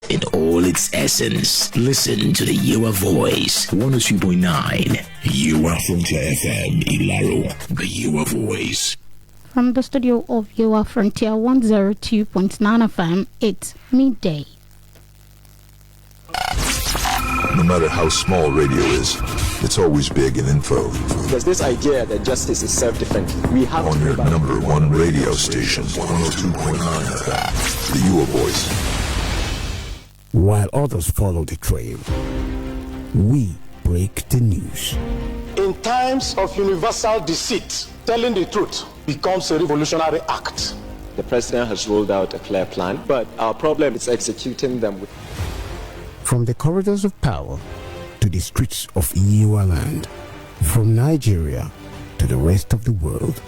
in all its essence. Listen to the Your Voice 102.9 Your Frontier FM Ilaro. The Your Voice. From the studio of Your Frontier 102.9 FM, it's midday. No matter how small radio is, it's always big in info. There's this idea that justice is self-defense. We have on your number one radio station, 102.9 FM, the Your Voice. While others follow the trail, we break the news. In times of universal deceit, telling the truth becomes a revolutionary act. The president has rolled out a clear plan, but our problem is executing them. From the corridors of power to the streets of Yewa land, from Nigeria to the rest of the world,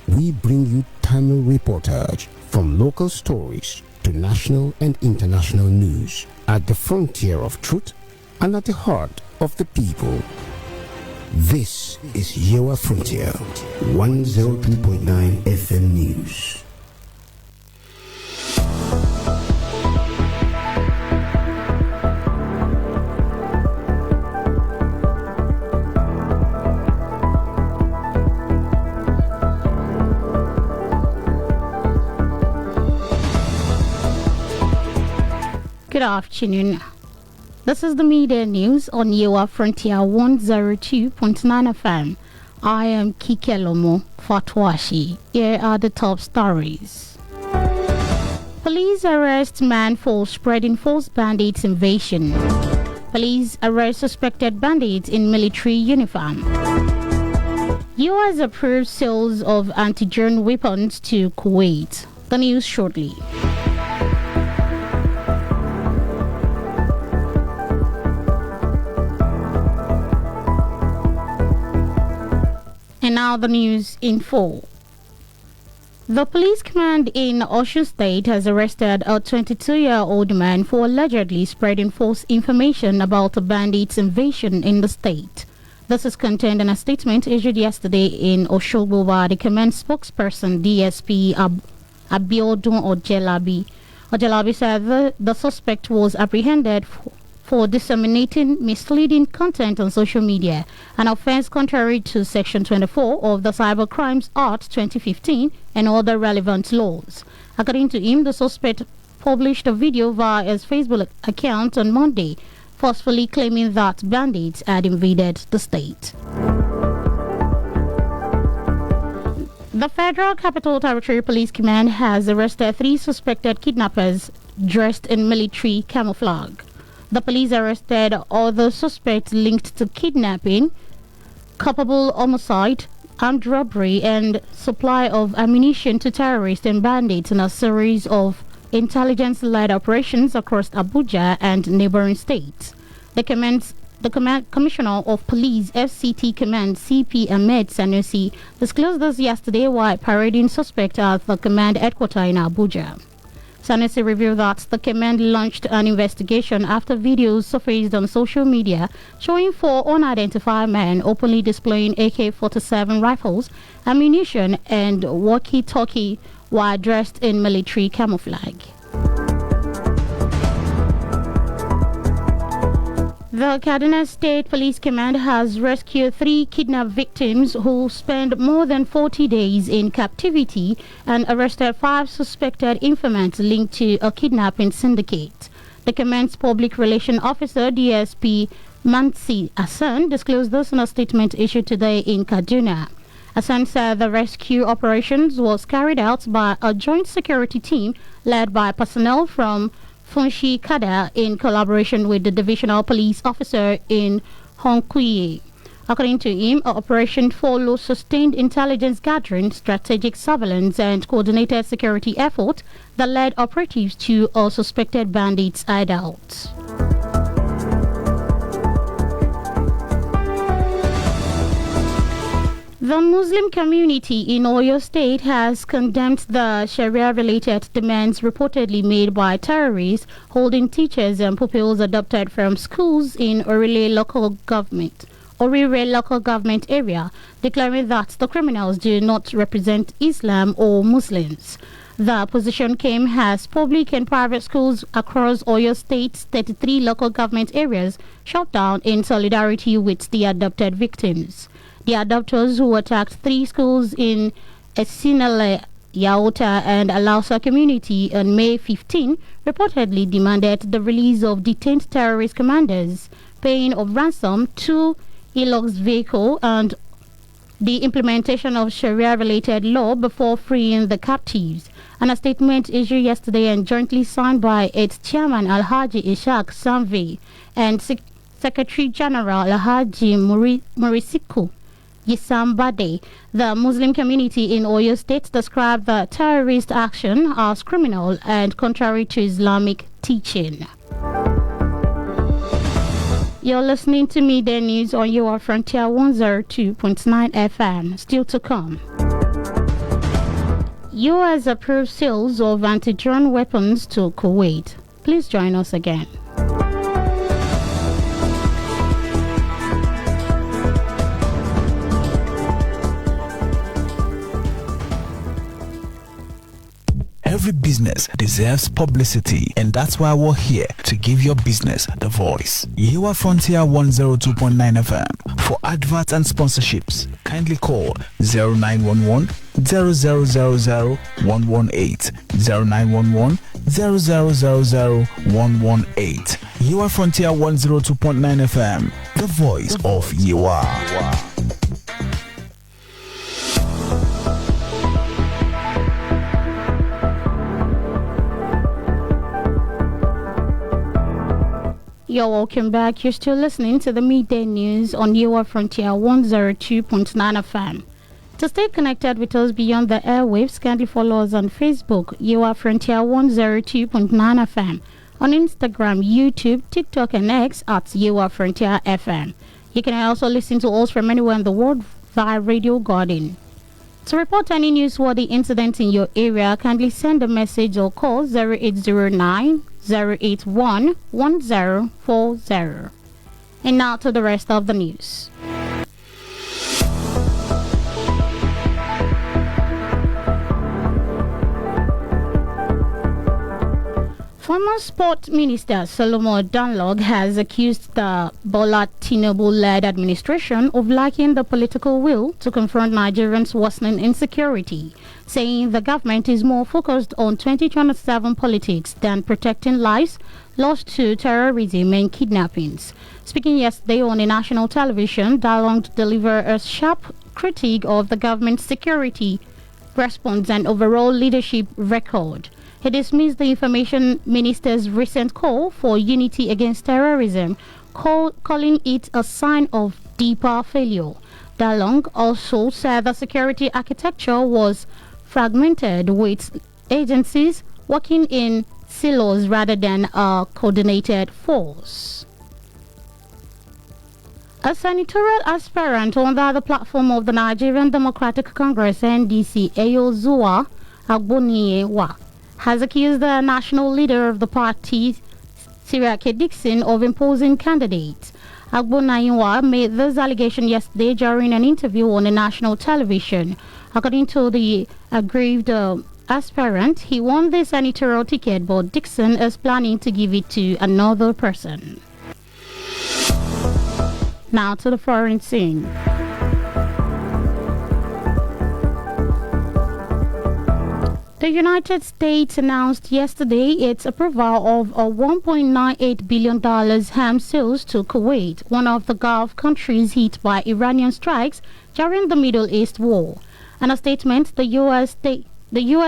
we bring you Tamil reportage from local stories to national and international news at the frontier of truth and at the heart of the people. This is Yewa Frontier 102.9 FM News. Good afternoon. This is the media news on Yewa Frontier 102.9 FM. I am Kike Lomo Fatwashi. Here are the top stories. Police arrest man for spreading false bandits invasion. Police arrest suspected bandits in military uniform. US approves sales of anti-drone weapons to Kuwait. The news shortly. And now the news in full. The police command in Osun State has arrested a 22-year-old man for allegedly spreading false information about a bandits invasion in the state. This is contained in a statement issued yesterday in Osogbo by the command spokesperson DSP Abiodun Ojelabi. Ojelabi said the suspect was apprehended for disseminating misleading content on social media, an offense contrary to Section 24 of the Cybercrimes Act 2015 and other relevant laws. According to him, the suspect published a video via his Facebook account on Monday, forcefully claiming that bandits had invaded the state. The Federal Capital Territory Police Command has arrested 3 suspected kidnappers dressed in military camouflage. The police arrested other suspects linked to kidnapping, culpable homicide, armed robbery, and supply of ammunition to terrorists and bandits in a series of intelligence-led operations across Abuja and neighboring states. The Commissioner of Police FCT Command CP Ahmed Sanusi disclosed this yesterday while parading suspects at the command headquarters in Abuja. Sanusi revealed that the command launched an investigation after videos surfaced on social media showing 4 unidentified men openly displaying AK-47 rifles, ammunition, and walkie-talkie while dressed in military camouflage. The Kaduna State Police Command has rescued 3 kidnapped victims who spent more than 40 days in captivity and arrested 5 suspected informants linked to a kidnapping syndicate. The command's public relations officer, DSP Mansi Hassan, disclosed this in a statement issued today in Kaduna. Hassan said the rescue operations was carried out by a joint security team led by personnel from Funshi Kada in collaboration with the divisional police officer in Honkuye. According to him, our operation follows sustained intelligence gathering, strategic surveillance, and coordinated security effort that led operatives to a suspected bandits' hideouts. The Muslim community in Oyo State has condemned the Sharia-related demands reportedly made by terrorists holding teachers and pupils adopted from schools in Orire local government area, declaring that the criminals do not represent Islam or Muslims. The position came as public and private schools across Oyo State's 33 local government areas shut down in solidarity with the adopted victims. The adopters who attacked 3 schools in Esinale, Yaota and Alausa community on May 15 reportedly demanded the release of detained terrorist commanders, paying of ransom to Hilux vehicle and the implementation of Sharia-related law before freeing the captives. And a statement issued yesterday and jointly signed by its chairman Alhaji Ishaq Sanvi and Secretary General Alhaji Murisiku Yisambade. The Muslim community in Oyo State described the terrorist action as criminal and contrary to Islamic teaching. You're listening to Midday News on your Frontier 102.9 FM. Still to come. U.S. approved sales of anti-drone weapons to Kuwait. Please join us again. Every business deserves publicity, and that's why we're here to give your business the voice. You are Frontier 102.9 FM. For adverts and sponsorships, kindly call 0911 0000 118 0911 0000 118. You are Frontier 102.9 FM, the voice of you are. You're welcome back. You're still listening to the Midday News on your Frontier 102.9 FM. To stay connected with us beyond the airwaves, kindly follow us on Facebook, your Frontier 102.9 FM, on Instagram, YouTube, TikTok, and X at your Frontier FM. You can also listen to us from anywhere in the world via Radio Garden. To report any newsworthy incident in your area, kindly send a message or call 0809 081 1040. And now to the rest of the news. Former Sport Minister Solomon Danlog has accused the Bola Tinubu-led administration of lacking the political will to confront Nigerians' worsening insecurity, saying the government is more focused on 2027 politics than protecting lives lost to terrorism and kidnappings. Speaking yesterday on a national television, Danlog delivered a sharp critique of the government's security response and overall leadership record. He dismissed the information minister's recent call for unity against terrorism, calling it a sign of deeper failure. Danlog also said the security architecture was fragmented, with agencies working in silos rather than a coordinated force. A senatorial aspirant under the platform of the Nigerian Democratic Congress (NDC), Ayozuwa Agboniyewa, has accused the national leader of the party, Sirake Dixon, of imposing candidates. Agboniyewa made this allegation yesterday during an interview on a national television. According to the aggrieved aspirant, he won the senatorial ticket, but Dixon is planning to give it to another person. Now to the foreign scene. The United States announced yesterday its approval of a $1.98 billion arms sales to Kuwait, one of the Gulf countries hit by Iranian strikes during the Middle East war. In a statement, the U.S.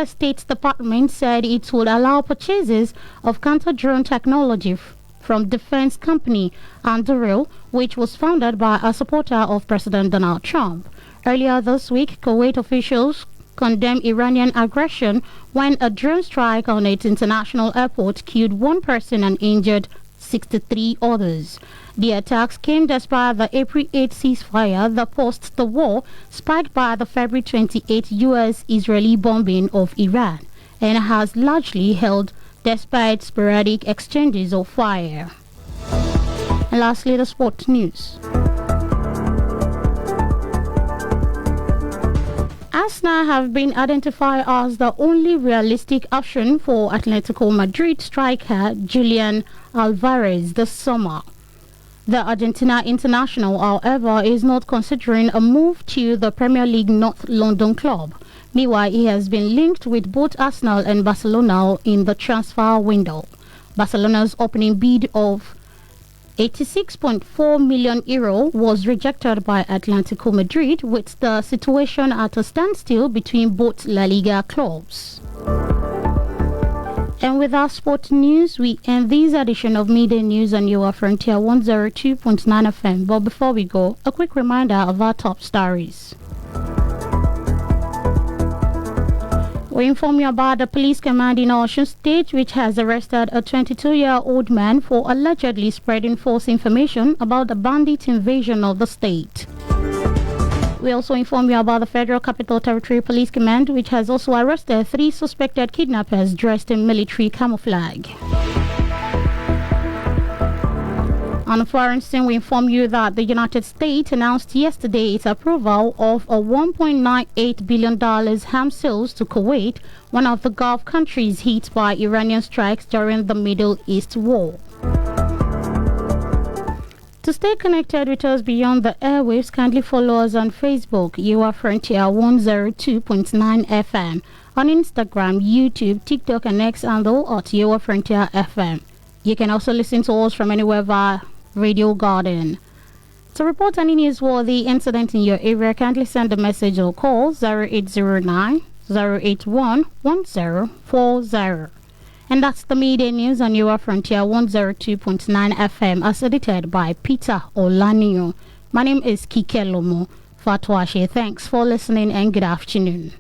State Department said it would allow purchases of counter-drone technology from defense company Anduril, which was founded by a supporter of President Donald Trump. Earlier this week, Kuwait officials condemned Iranian aggression when a drone strike on its international airport killed 1 person and injured 63 others. The attacks came despite the April 8 ceasefire that paused the war, spiked by the February 28 U.S.-Israeli bombing of Iran, and has largely held despite sporadic exchanges of fire. And lastly, the sport news. Arsenal have been identified as the only realistic option for Atletico Madrid striker Julian Alvarez this summer. The Argentina international, however, is not considering a move to the Premier League North London club. Meanwhile, he has been linked with both Arsenal and Barcelona in the transfer window. Barcelona's opening bid of €86.4 million was rejected by Atletico Madrid, with the situation at a standstill between both La Liga clubs. And with our sport news, we end this edition of Midday News on your Frontier 102.9 FM. But before we go, a quick reminder of our top stories. We inform you about the police command in Osun State, which has arrested a 22-year-old man for allegedly spreading false information about the bandit invasion of the state. We also inform you about the Federal Capital Territory Police Command, which has also arrested 3 suspected kidnappers dressed in military camouflage. On a foreign scene, we inform you that the United States announced yesterday its approval of a $1.98 billion arms sales to Kuwait, one of the Gulf countries hit by Iranian strikes during the Middle East war. To stay connected with us beyond the airwaves, kindly follow us on Facebook, Your Frontier 102.9 FM, on Instagram, YouTube, TikTok, and X handle at Your Frontier FM. You can also listen to us from anywhere via Radio Garden. To report any newsworthy incident in your area, kindly send a message or call 0809 081 1040. And that's the Midday News on Your Frontier 102.9 FM, as edited by Peter Olanio. My name is Kike Lomo Fatwashe. Thanks for listening and good afternoon.